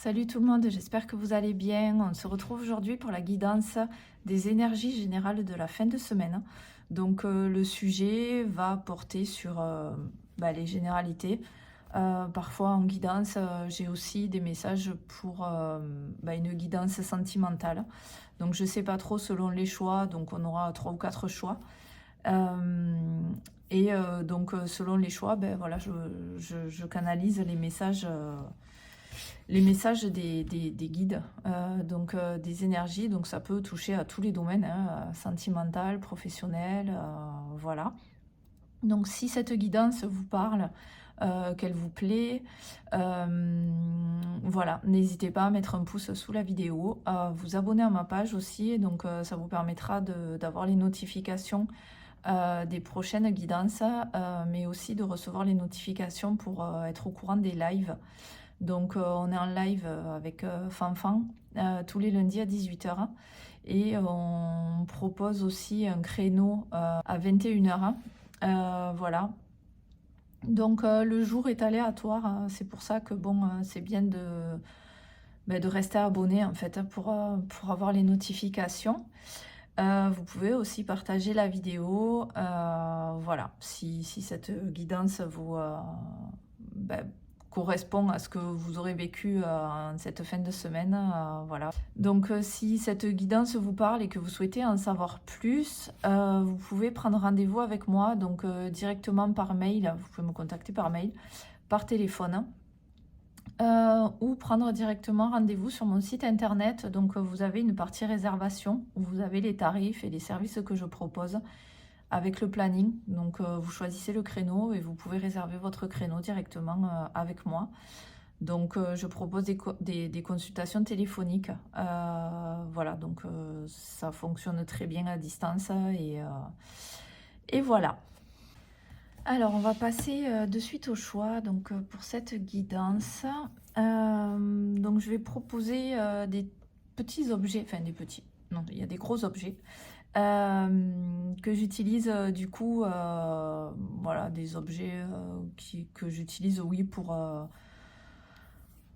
Salut tout le monde, j'espère que vous allez bien. On se retrouve aujourd'hui pour la guidance des énergies générales de la fin de semaine. Donc le sujet va porter sur les généralités. Parfois en guidance, j'ai aussi des messages pour une guidance sentimentale. Donc je ne sais pas trop selon les choix, donc on aura 3 ou 4 choix. Selon les choix, je canalise les messages des guides, des énergies. Donc ça peut toucher à tous les domaines, hein, sentimental, professionnel, voilà. Donc si cette guidance vous parle, qu'elle vous plaît, voilà, n'hésitez pas à mettre un pouce sous la vidéo, à vous abonner à ma page aussi, donc ça vous permettra d'avoir les notifications des prochaines guidances, mais aussi de recevoir les notifications pour être au courant des lives. Donc on est en live avec Fanfan tous les lundis à 18h et on propose aussi un créneau à 21h. Voilà. Donc le jour est aléatoire, hein. C'est pour ça que c'est bien de rester abonné en fait pour avoir les notifications. Vous pouvez aussi partager la vidéo, voilà, si cette guidance vous correspond à ce que vous aurez vécu en cette fin de semaine, voilà. Donc si cette guidance vous parle et que vous souhaitez en savoir plus, vous pouvez prendre rendez-vous avec moi, donc directement par mail, vous pouvez me contacter par mail, par téléphone. Ou prendre directement rendez-vous sur mon site internet. Donc vous avez une partie réservation où vous avez les tarifs et les services que je propose avec le planning. Donc vous choisissez le créneau et vous pouvez réserver votre créneau directement avec moi. Donc je propose des consultations téléphoniques. Voilà, donc ça fonctionne très bien à distance et voilà. Alors, on va passer de suite au choix. Donc, pour cette guidance, donc je vais proposer des petits objets, enfin des petits, non, il y a des gros objets que j'utilise du coup, voilà, des objets que j'utilise, oui, pour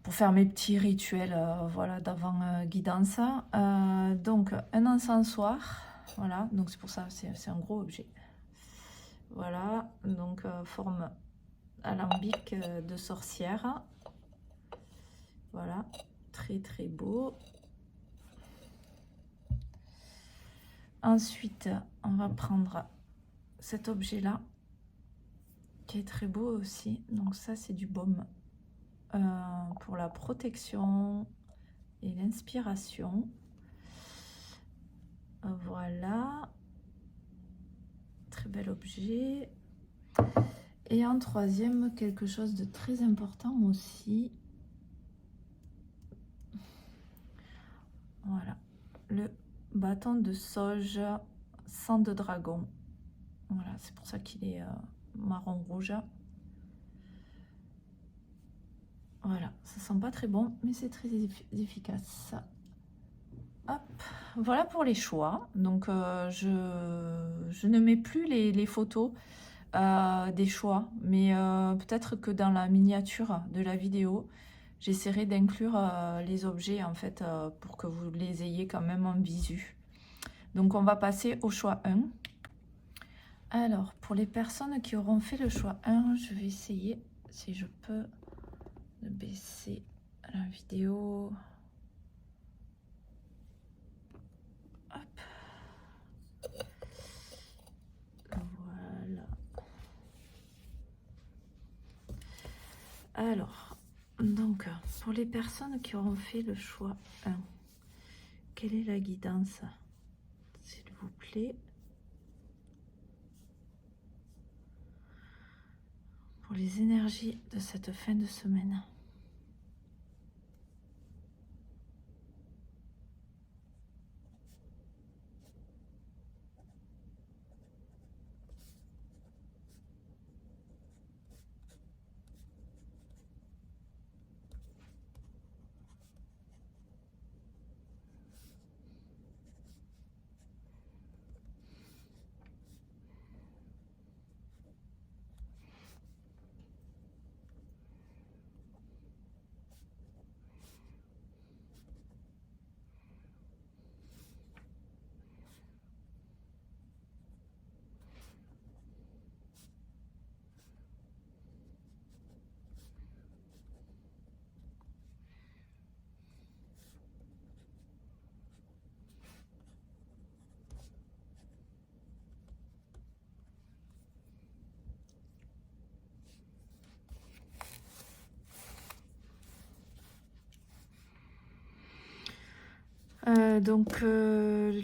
faire mes petits rituels, voilà, d'avant guidance. Donc, un encensoir, voilà, donc c'est pour ça, c'est un gros objet. Voilà, donc forme alambic de sorcière. Voilà, très très beau. Ensuite, on va prendre cet objet-là, qui est très beau aussi. Donc ça, c'est du baume pour la protection et l'inspiration. Voilà, très bel objet. Et en troisième, quelque chose de très important aussi. Voilà, le bâton de sauge sang de dragon. Voilà, c'est pour ça qu'il est marron-rouge. Voilà, ça sent pas très bon, mais c'est très efficace. Hop, voilà pour les choix. Donc je ne mets plus les photos des choix, mais peut-être que dans la miniature de la vidéo, j'essaierai d'inclure les objets en fait pour que vous les ayez quand même en visu. Donc on va passer au choix 1. Alors pour les personnes qui auront fait le choix 1, je vais essayer si je peux de baisser la vidéo. Hop. Voilà. Alors, donc, pour les personnes qui auront fait le choix 1, quelle est la guidance, s'il vous plaît, pour les énergies de cette fin de semaine?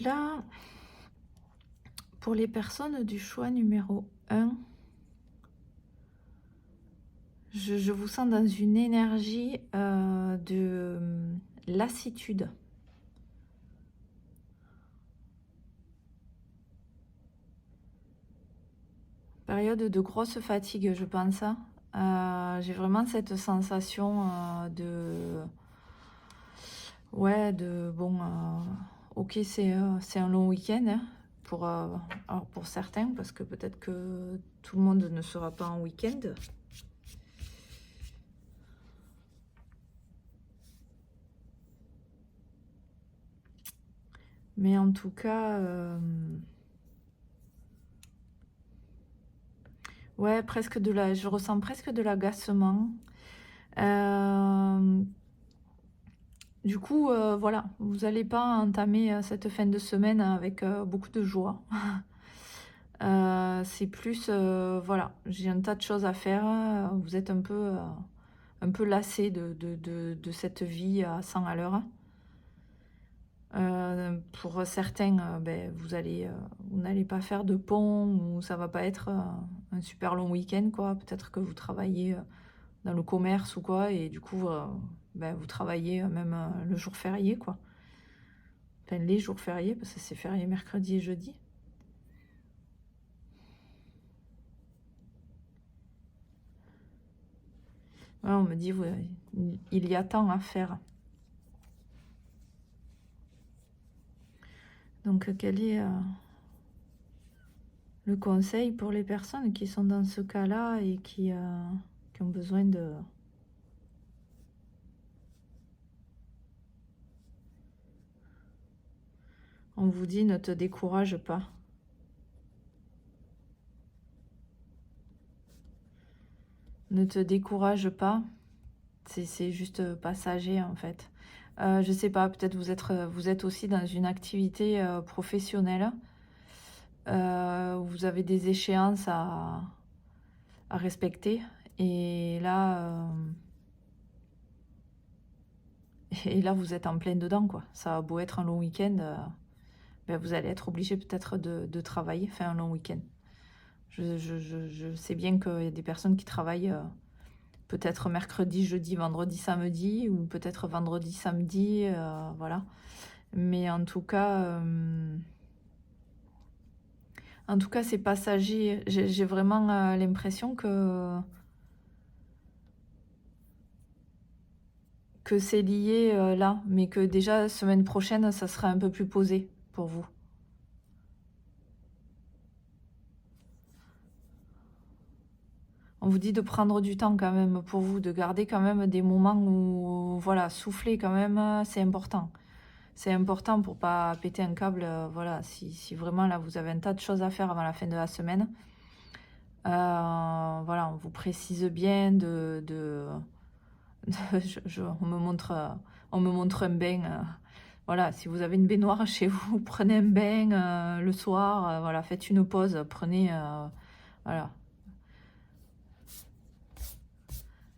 Là, pour les personnes du choix numéro 1, je vous sens dans une énergie de lassitude. Période de grosse fatigue, je pense. J'ai vraiment cette sensation de... Ouais, bon, ok, c'est un long week-end hein, alors pour certains, parce que peut-être que tout le monde ne sera pas en week-end. Mais en tout cas, ouais, je ressens presque de l'agacement. Du coup, voilà, vous n'allez pas entamer cette fin de semaine avec beaucoup de joie. C'est plus, voilà, j'ai un tas de choses à faire. Vous êtes un peu lassé de cette vie à 100 à l'heure. Pour certains, ben, vous n'allez pas faire de pont ou ça va pas être un super long week-end, quoi. Peut-être que vous travaillez dans le commerce ou quoi, et du coup, ben, vous travaillez même le jour férié, quoi. Enfin, les jours fériés, parce que c'est férié mercredi et jeudi. Ouais, on me dit, il y a tant à faire. Donc, quel est le conseil pour les personnes qui sont dans ce cas-là et qui ont besoin de... On vous dit, ne te décourage pas. Ne te décourage pas. C'est juste passager, en fait. Je sais pas, peut-être vous êtes aussi dans une activité professionnelle. Vous avez des échéances à respecter. Et là, vous êtes en plein dedans, quoi. Ça a beau être un long week-end, ben, vous allez être obligé peut-être de travailler, faire un long week-end. Je sais bien qu'il y a des personnes qui travaillent peut-être mercredi, jeudi, vendredi, samedi, ou peut-être vendredi, samedi, voilà. Mais en tout cas, c'est passager. J'ai vraiment l'impression que c'est lié là, mais que déjà semaine prochaine, ça sera un peu plus posé pour vous. On vous dit de prendre du temps quand même pour vous, de garder quand même des moments où, voilà, souffler quand même, c'est important. C'est important pour pas péter un câble, voilà, si vraiment là vous avez un tas de choses à faire avant la fin de la semaine. Voilà, on vous précise bien on me montre un bain. Voilà, si vous avez une baignoire chez vous, prenez un bain le soir, voilà, faites une pause, prenez voilà,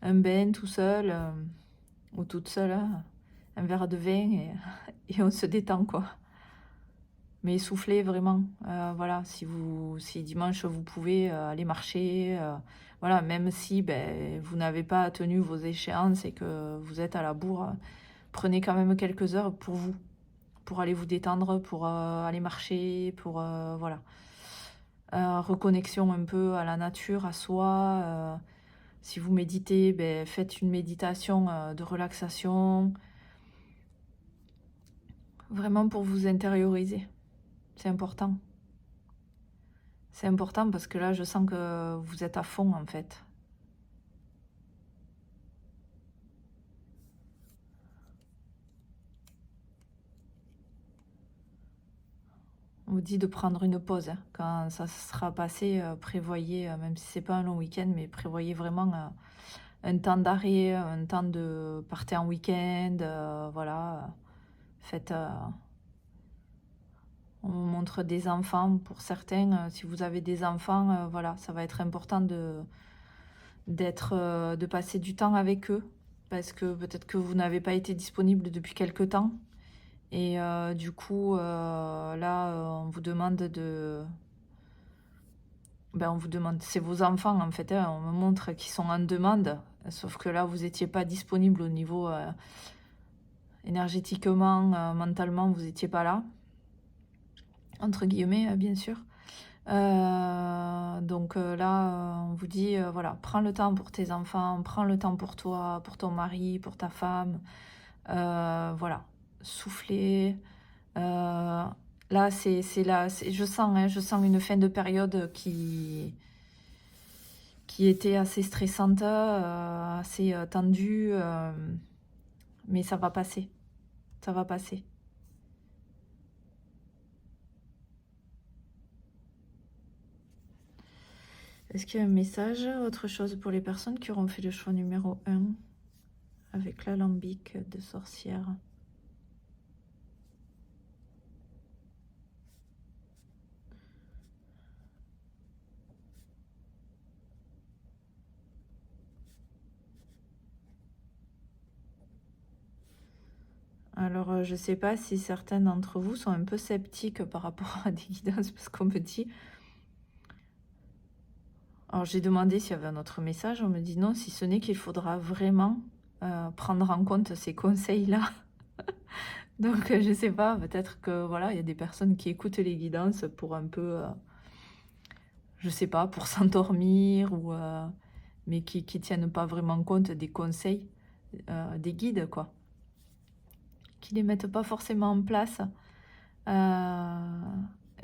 un bain tout seul ou toute seule, hein, un verre de vin et on se détend, quoi. Mais soufflez vraiment, voilà, si dimanche vous pouvez aller marcher, voilà, même si ben, vous n'avez pas tenu vos échéances et que vous êtes à la bourre, prenez quand même quelques heures pour vous, pour aller vous détendre, pour aller marcher, pour voilà. Reconnexion un peu à la nature, à soi. Si vous méditez, ben, faites une méditation de relaxation, vraiment pour vous intérioriser. C'est important. C'est important parce que là, je sens que vous êtes à fond, en fait. On vous dit de prendre une pause. Hein. Quand ça sera passé, prévoyez, même si c'est pas un long week-end, mais prévoyez vraiment un temps d'arrêt, un temps de partir en week-end, voilà. Faites... on vous montre des enfants pour certains. Si vous avez des enfants, voilà, ça va être important de passer du temps avec eux. Parce que peut-être que vous n'avez pas été disponible depuis quelque temps. Et du coup, là, on vous demande de... Ben, on vous demande, c'est vos enfants en fait, hein, on me montre qu'ils sont en demande, sauf que là, vous n'étiez pas disponible au niveau énergétiquement, mentalement, vous n'étiez pas là, entre guillemets, bien sûr. Donc là, on vous dit, voilà, prends le temps pour tes enfants, prends le temps pour toi, pour ton mari, pour ta femme. Voilà, souffler. Là, c'est là, je sens, hein, je sens une fin de période qui était assez stressante, assez tendue, mais ça va passer. Ça va passer. Est-ce qu'il y a un message, autre chose pour les personnes qui auront fait le choix numéro 1 avec l'alambic de sorcière? Alors, je ne sais pas si certains d'entre vous sont un peu sceptiques par rapport à des guidances, parce qu'on me dit... Alors, j'ai demandé s'il y avait un autre message, on me dit non, si ce n'est qu'il faudra vraiment prendre en compte ces conseils-là. Donc, je ne sais pas, peut-être que, voilà, il y a des personnes qui écoutent les guidances pour un peu, je ne sais pas, pour s'endormir, ou mais qui ne tiennent pas vraiment compte des conseils des guides, quoi. Qui les mettent pas forcément en place.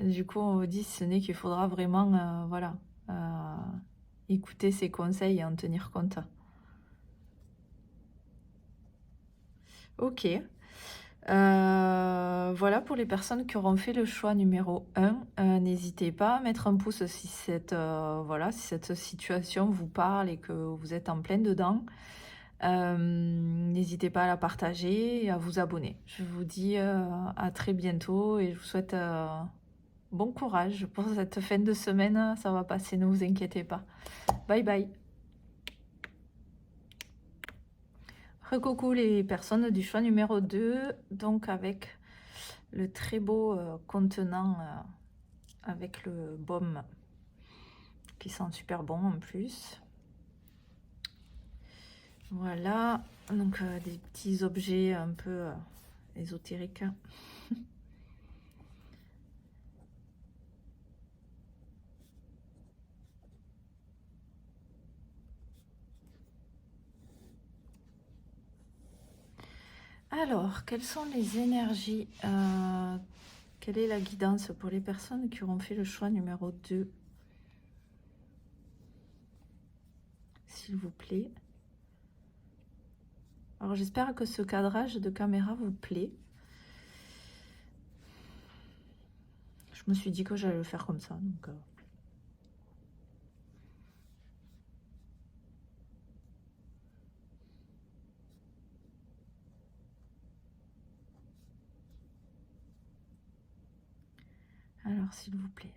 Du coup, on vous dit, si ce n'est qu'il faudra vraiment, voilà, écouter ces conseils et en tenir compte. Ok. Voilà pour les personnes qui auront fait le choix numéro 1. N'hésitez pas à mettre un pouce si voilà, si cette situation vous parle et que vous êtes en plein dedans. N'hésitez pas à la partager et à vous abonner. Je vous dis à très bientôt et je vous souhaite bon courage pour cette fin de semaine. Ça va passer, ne vous inquiétez pas. Bye bye. Recoucou les personnes du choix numéro 2, donc avec le très beau contenant avec le baume qui sent super bon en plus. Voilà, donc des petits objets un peu ésotériques. Alors, quelles sont les énergies quelle est la guidance pour les personnes qui auront fait le choix numéro 2? S'il vous plaît. Alors, j'espère que ce cadrage de caméra vous plaît. Je me suis dit que j'allais le faire comme ça. Donc, alors, s'il vous plaît,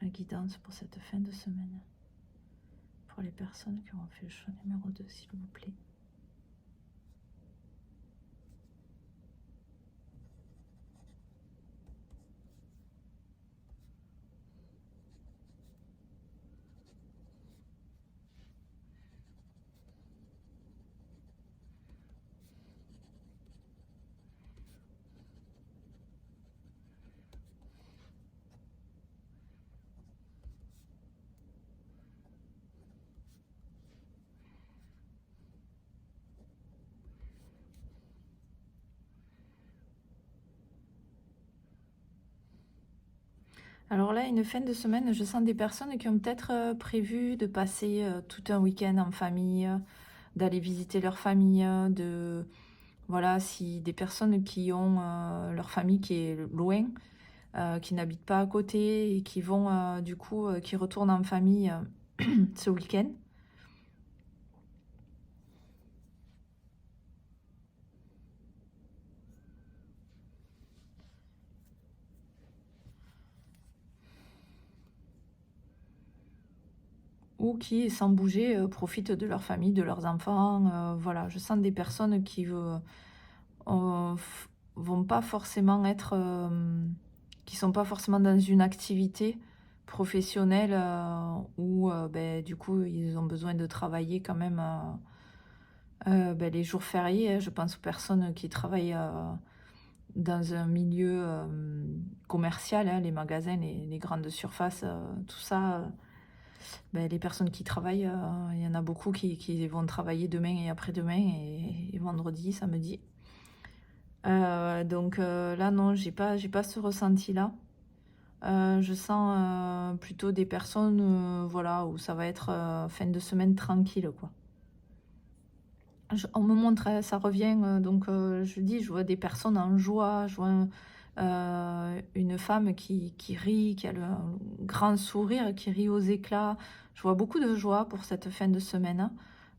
la guidance pour cette fin de semaine. Pour les personnes qui auront fait le choix numéro 2, s'il vous plaît. Alors là, une fin de semaine, je sens des personnes qui ont peut-être prévu de passer tout un week-end en famille, d'aller visiter leur famille, voilà, si des personnes qui ont leur famille qui est loin, qui n'habitent pas à côté et qui vont du coup, qui retournent en famille ce week-end. Ou qui, sans bouger, profitent de leur famille, de leurs enfants. Voilà, je sens des personnes qui vont pas forcément être, qui sont pas forcément dans une activité professionnelle, où, du coup, ils ont besoin de travailler quand même, les jours fériés, hein. Je pense aux personnes qui travaillent, dans un milieu, commercial, hein, les magasins, les grandes surfaces, tout ça, les personnes qui travaillent, il y en a beaucoup qui vont travailler demain et après-demain et vendredi, samedi. Là non, j'ai pas ce ressenti-là. Je sens, plutôt des personnes, voilà, où ça va être, fin de semaine tranquille, quoi. On me montre, ça revient, je dis, je vois des personnes en joie, je vois une femme qui rit, qui a le un grand sourire, qui rit aux éclats. Je vois beaucoup de joie pour cette fin de semaine.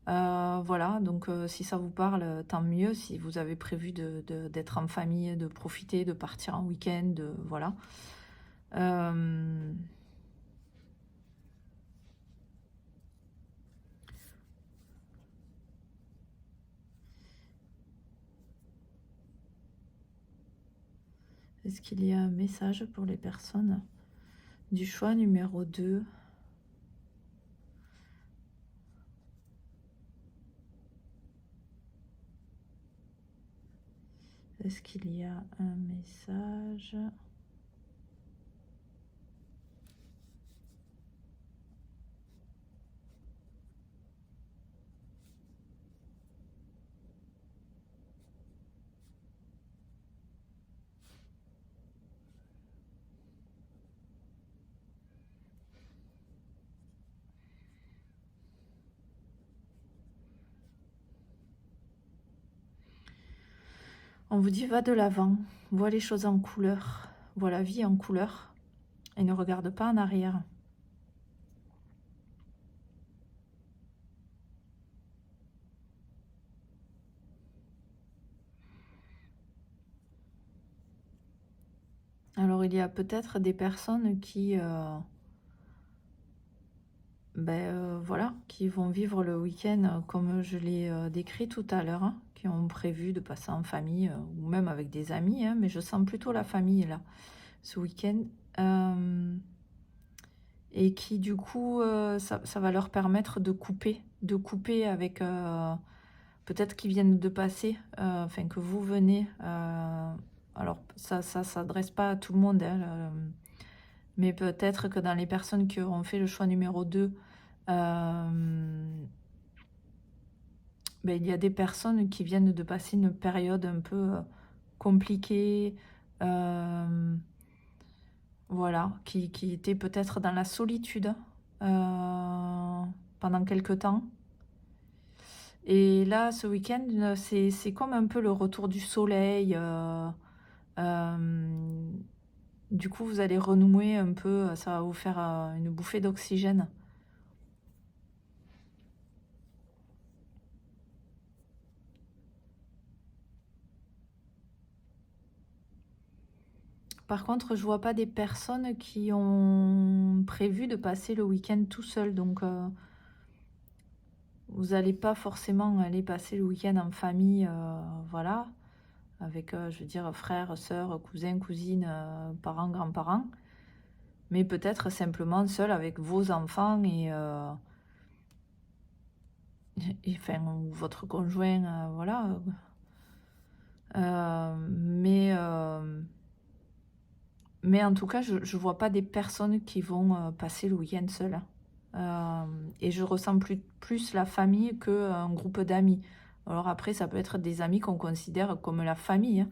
Voilà, si ça vous parle, tant mieux. Si vous avez prévu d'être en famille, de profiter, de partir en week-end, voilà. Euh, Est-ce qu'il y a un message pour les personnes du choix numéro 2? Est-ce qu'il y a un message? On vous dit va de l'avant, vois les choses en couleur, vois la vie en couleur et ne regarde pas en arrière. Alors il y a peut-être des personnes qui, voilà, qui vont vivre le week-end comme je l'ai décrit tout à l'heure, hein, qui ont prévu de passer en famille ou même avec des amis, hein, mais je sens plutôt la famille là, ce week-end. Et qui du coup, ça va leur permettre de couper avec, peut-être qu'ils viennent de passer, enfin que vous venez, alors ça s'adresse pas à tout le monde, hein, mais peut-être que dans les personnes qui auront fait le choix numéro 2, il y a des personnes qui viennent de passer une période un peu compliquée, voilà, qui étaient peut-être dans la solitude pendant quelque temps. Et là, ce week-end, c'est comme un peu le retour du soleil. Euh, du coup, vous allez renouer un peu, ça va vous faire une bouffée d'oxygène. Par contre, je vois pas des personnes qui ont prévu de passer le week-end tout seul. Donc, vous n'allez pas forcément aller passer le week-end en famille, voilà, avec, je veux dire, frères, sœurs, cousins, cousines, parents, grands-parents. Mais peut-être simplement seul avec vos enfants enfin, ou votre conjoint, voilà. Mais en tout cas, je ne vois pas des personnes qui vont passer le week-end seules, hein. Et je ressens plus la famille qu'un groupe d'amis. Alors après, ça peut être des amis qu'on considère comme la famille,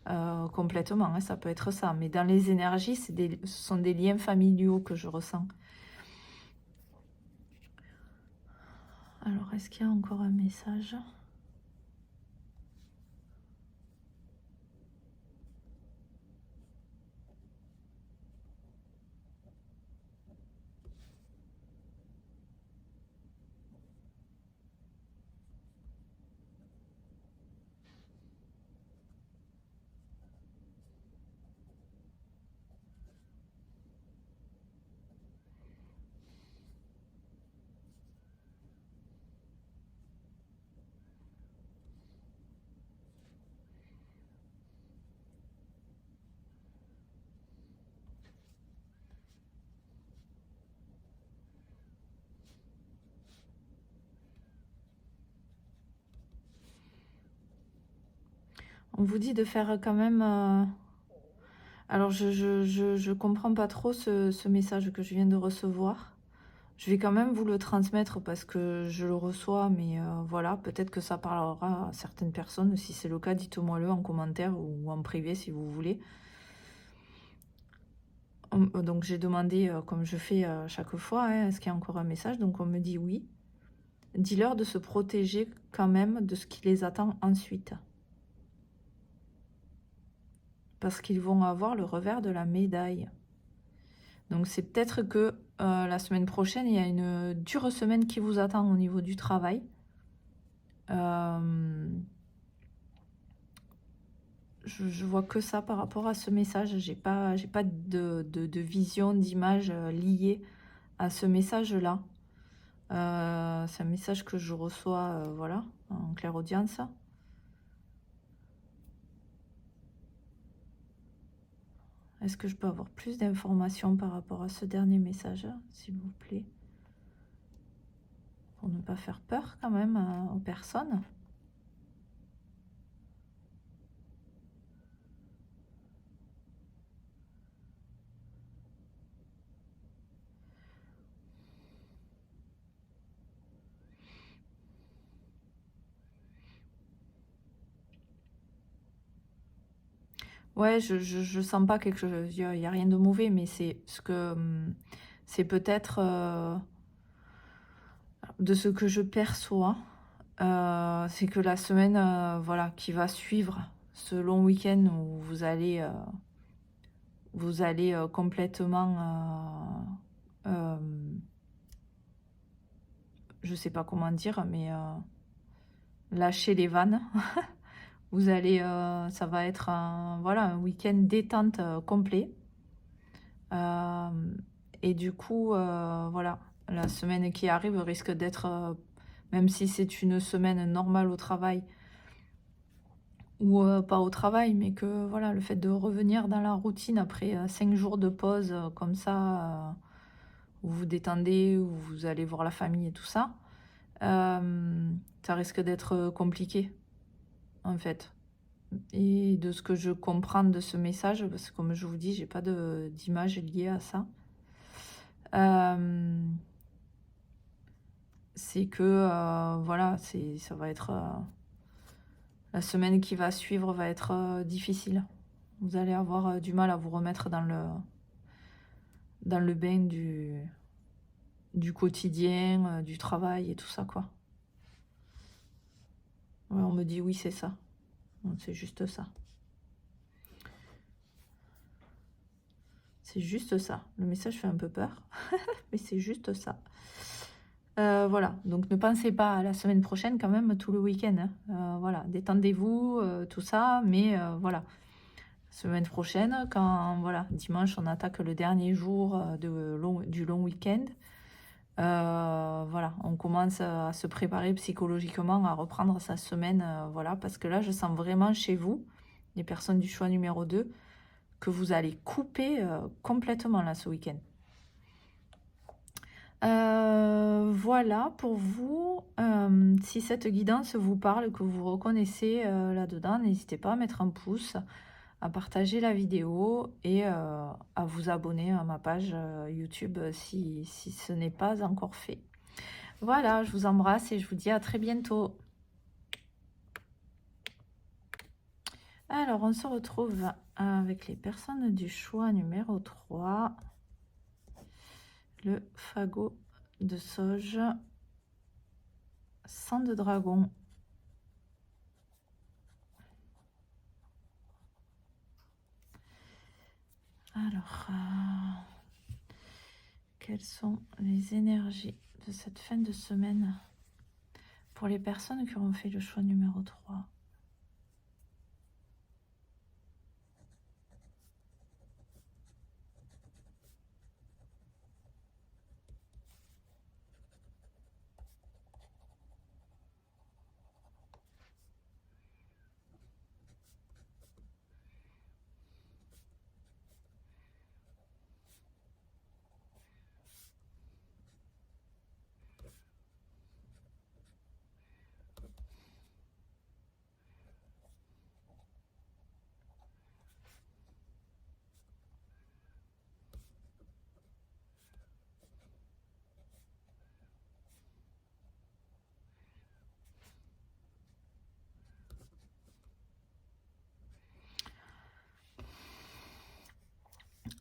hein, complètement, hein, ça peut être ça. Mais dans les énergies, ce sont des liens familiaux que je ressens. Alors, est-ce qu'il y a encore un message? On vous dit de faire quand même... Alors, je comprends pas trop ce message que je viens de recevoir. Je vais quand même vous le transmettre parce que je le reçois, mais voilà, peut-être que ça parlera à certaines personnes. Si c'est le cas, dites-moi-le en commentaire ou en privé si vous voulez. Donc j'ai demandé, comme je fais à chaque fois, hein, est-ce qu'il y a encore un message? Donc on me dit oui. Dis-leur de se protéger quand même de ce qui les attend ensuite. Parce qu'ils vont avoir le revers de la médaille. Donc c'est peut-être que la semaine prochaine, il y a une dure semaine qui vous attend au niveau du travail. Je vois que ça par rapport à ce message. J'ai pas de vision, d'image liée à ce message-là. C'est un message que je reçois, voilà, en clairaudience. Est-ce que je peux avoir plus d'informations par rapport à ce dernier message, s'il vous plaît? Pour ne pas faire peur quand même aux personnes. Ouais, je sens pas quelque chose, il y a rien de mauvais, mais c'est ce que c'est peut-être de ce que je perçois, c'est que la semaine voilà, qui va suivre ce long week-end où vous allez complètement je sais pas comment dire, mais lâcher les vannes. Vous allez, ça va être voilà, un week-end détente complet. Et du coup, voilà, la semaine qui arrive risque d'être, même si c'est une semaine normale au travail, ou pas au travail, mais que voilà, le fait de revenir dans la routine après 5 jours de pause comme ça, où vous vous détendez, où vous allez voir la famille et tout ça, ça risque d'être compliqué, en fait. Et de ce que je comprends de ce message, parce que comme je vous dis, j'ai pas d'image liée à ça, c'est que voilà, ça va être la semaine qui va suivre va être difficile. Vous allez avoir du mal à vous remettre dans le bain du quotidien, du travail et tout ça, quoi. Ouais, on me dit oui, c'est ça. C'est juste ça. C'est juste ça. Le message fait un peu peur, mais c'est juste ça. Voilà, donc ne pensez pas à la semaine prochaine quand même tout le week-end, hein. Voilà, détendez-vous, tout ça, mais voilà. Semaine prochaine, quand voilà, dimanche on attaque le dernier jour du long week-end, voilà, on commence à se préparer psychologiquement à reprendre sa semaine, voilà, parce que là je sens vraiment chez vous, les personnes du choix numéro 2, que vous allez couper complètement là ce week-end. Voilà pour vous. Si cette guidance vous parle, que vous reconnaissez là-dedans, n'hésitez pas à mettre un pouce, à partager la vidéo et à vous abonner à ma page YouTube si ce n'est pas encore fait. Voilà, je vous embrasse et je vous dis à très bientôt. Alors, on se retrouve avec les personnes du choix numéro 3. Le fagot de sauge, sang de dragon. Alors, quelles sont les énergies de cette fin de semaine pour les personnes qui auront fait le choix numéro 3?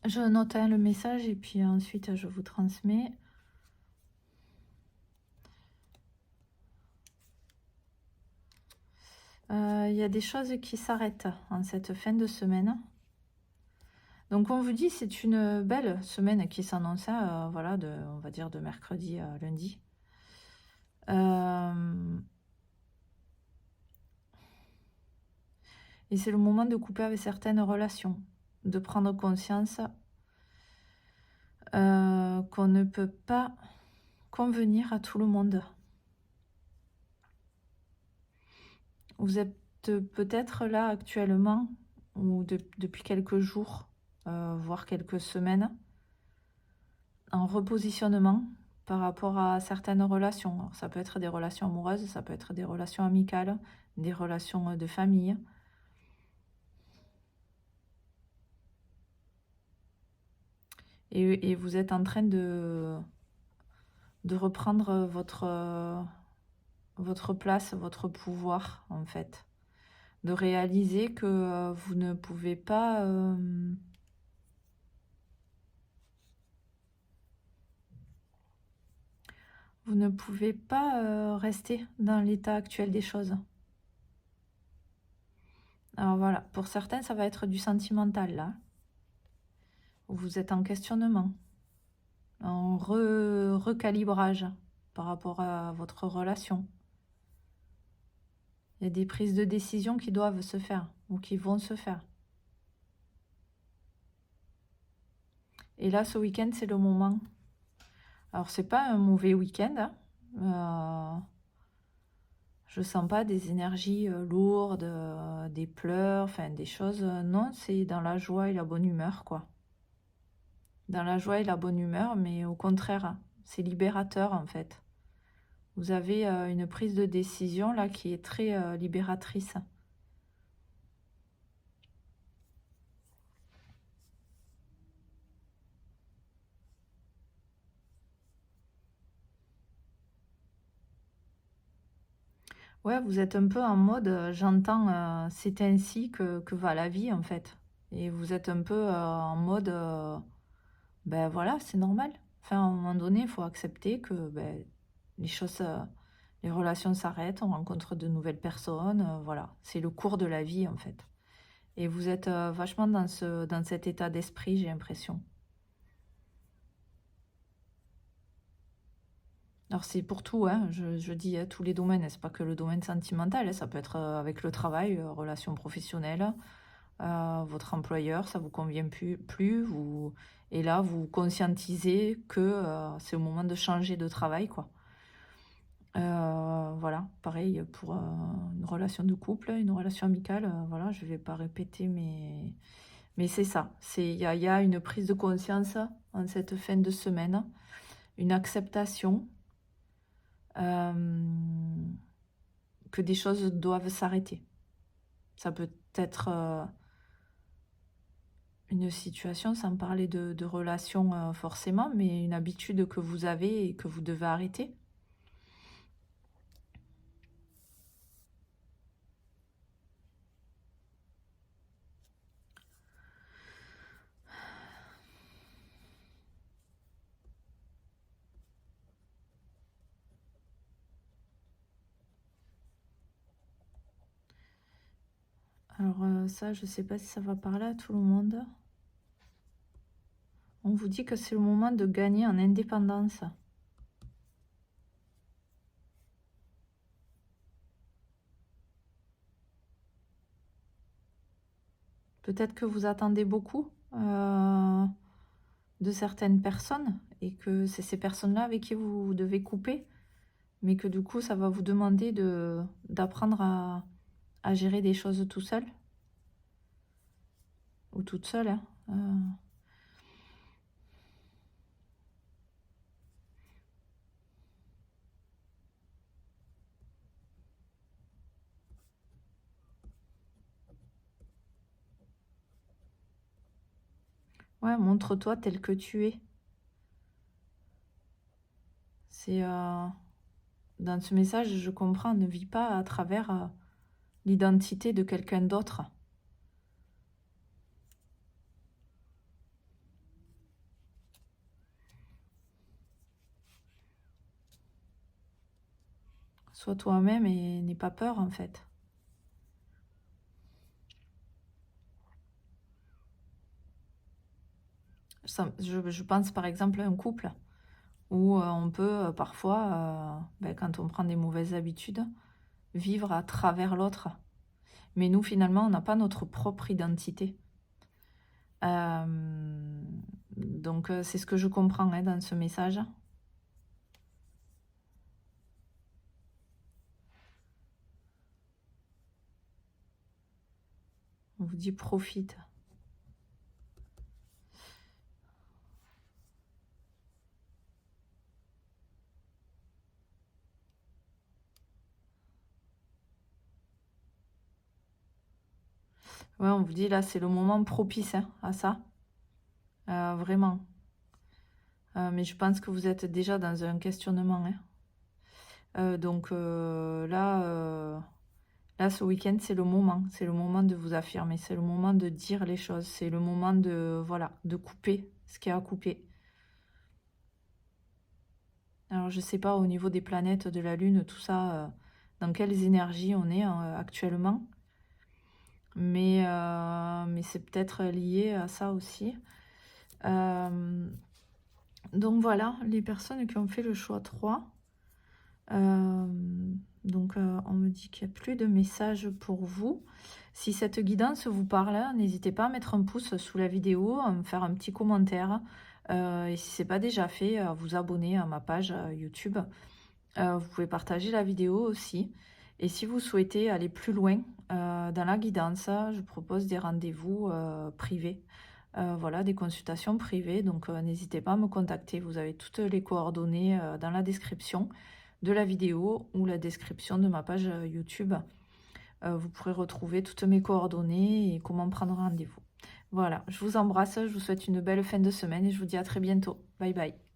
Je note hein, le message et puis ensuite je vous transmets. Il y a des choses qui s'arrêtent en cette fin de semaine. Donc on vous dit c'est une belle semaine qui s'annonce, voilà, on va dire de mercredi à lundi. Et c'est le moment de couper avec certaines relations, de prendre conscience qu'on ne peut pas convenir à tout le monde. Vous êtes peut-être là actuellement, ou depuis quelques jours, voire quelques semaines, en repositionnement par rapport à certaines relations. Alors, ça peut être des relations amoureuses, ça peut être des relations amicales, des relations de famille. Et vous êtes en train de reprendre votre place, votre pouvoir, en fait. De réaliser que vous ne pouvez pas... vous ne pouvez pas rester dans l'état actuel des choses. Alors voilà, pour certains, ça va être du sentimental, là. Vous êtes en questionnement, en recalibrage par rapport à votre relation. Il y a des prises de décision qui doivent se faire ou qui vont se faire. Et là, ce week-end, c'est le moment. Alors, c'est pas un mauvais week-end. Je sens pas des énergies lourdes, des pleurs, enfin des choses. Non, c'est dans la joie et la bonne humeur, quoi. Dans la joie et la bonne humeur, mais au contraire, c'est libérateur, en fait. Vous avez une prise de décision, là, qui est très libératrice. Ouais, vous êtes un peu en mode, j'entends, c'est ainsi que va la vie, en fait. Et vous êtes un peu en mode, ben voilà, c'est normal. Enfin, à un moment donné, il faut accepter que ben, les choses, les relations s'arrêtent, on rencontre de nouvelles personnes, voilà. C'est le cours de la vie, en fait. Et vous êtes vachement dans cet état d'esprit, j'ai l'impression. Alors c'est pour tout, hein, je dis tous les domaines, c'est pas que le domaine sentimental, hein, ça peut être avec le travail, relations professionnelles, votre employeur, ça vous convient plus vous, et là vous conscientisez que c'est au moment de changer de travail, quoi. Voilà, pareil pour une relation de couple, une relation amicale, voilà, je vais pas répéter, mais c'est ça, il y a une prise de conscience en cette fin de semaine, une acceptation que des choses doivent s'arrêter. Ça peut être une situation, sans parler de relation forcément, mais une habitude que vous avez et que vous devez arrêter. Alors ça, je ne sais pas si ça va parler à tout le monde. On vous dit que c'est le moment de gagner en indépendance. Peut-être que vous attendez beaucoup de certaines personnes et que c'est ces personnes-là avec qui vous devez couper, mais que du coup, ça va vous demander d'apprendre à gérer des choses tout seul ou toute seule, hein. Ouais, montre-toi tel que tu es. C'est dans ce message, je comprends, ne vis pas à travers l'identité de quelqu'un d'autre. Sois toi-même et n'aie pas peur en fait. Je pense par exemple à un couple où on peut parfois, quand on prend des mauvaises habitudes, vivre à travers l'autre. Mais nous, finalement, on n'a pas notre propre identité. Donc, c'est ce que je comprends hein, dans ce message. On vous dit profite. Ouais, on vous dit là, c'est le moment propice hein, à ça. Vraiment. Mais je pense que vous êtes déjà dans un questionnement. Hein. Donc là, ce week-end, c'est le moment. C'est le moment de vous affirmer. C'est le moment de dire les choses. C'est le moment de, voilà, de couper ce qu'il y a à couper. Alors, je sais pas, au niveau des planètes, de la Lune, tout ça, dans quelles énergies on est actuellement. Mais c'est peut-être lié à ça aussi. Donc voilà, les personnes qui ont fait le choix 3. On me dit qu'il n'y a plus de messages pour vous. Si cette guidance vous parle, n'hésitez pas à mettre un pouce sous la vidéo, à me faire un petit commentaire. Et si ce n'est pas déjà fait, à vous abonner à ma page YouTube. Vous pouvez partager la vidéo aussi. Et si vous souhaitez aller plus loin dans la guidance, je propose des rendez-vous privés. Voilà, des consultations privées. Donc, n'hésitez pas à me contacter. Vous avez toutes les coordonnées dans la description de la vidéo ou la description de ma page YouTube. Vous pourrez retrouver toutes mes coordonnées et comment prendre rendez-vous. Voilà, je vous embrasse, je vous souhaite une belle fin de semaine et je vous dis à très bientôt. Bye bye.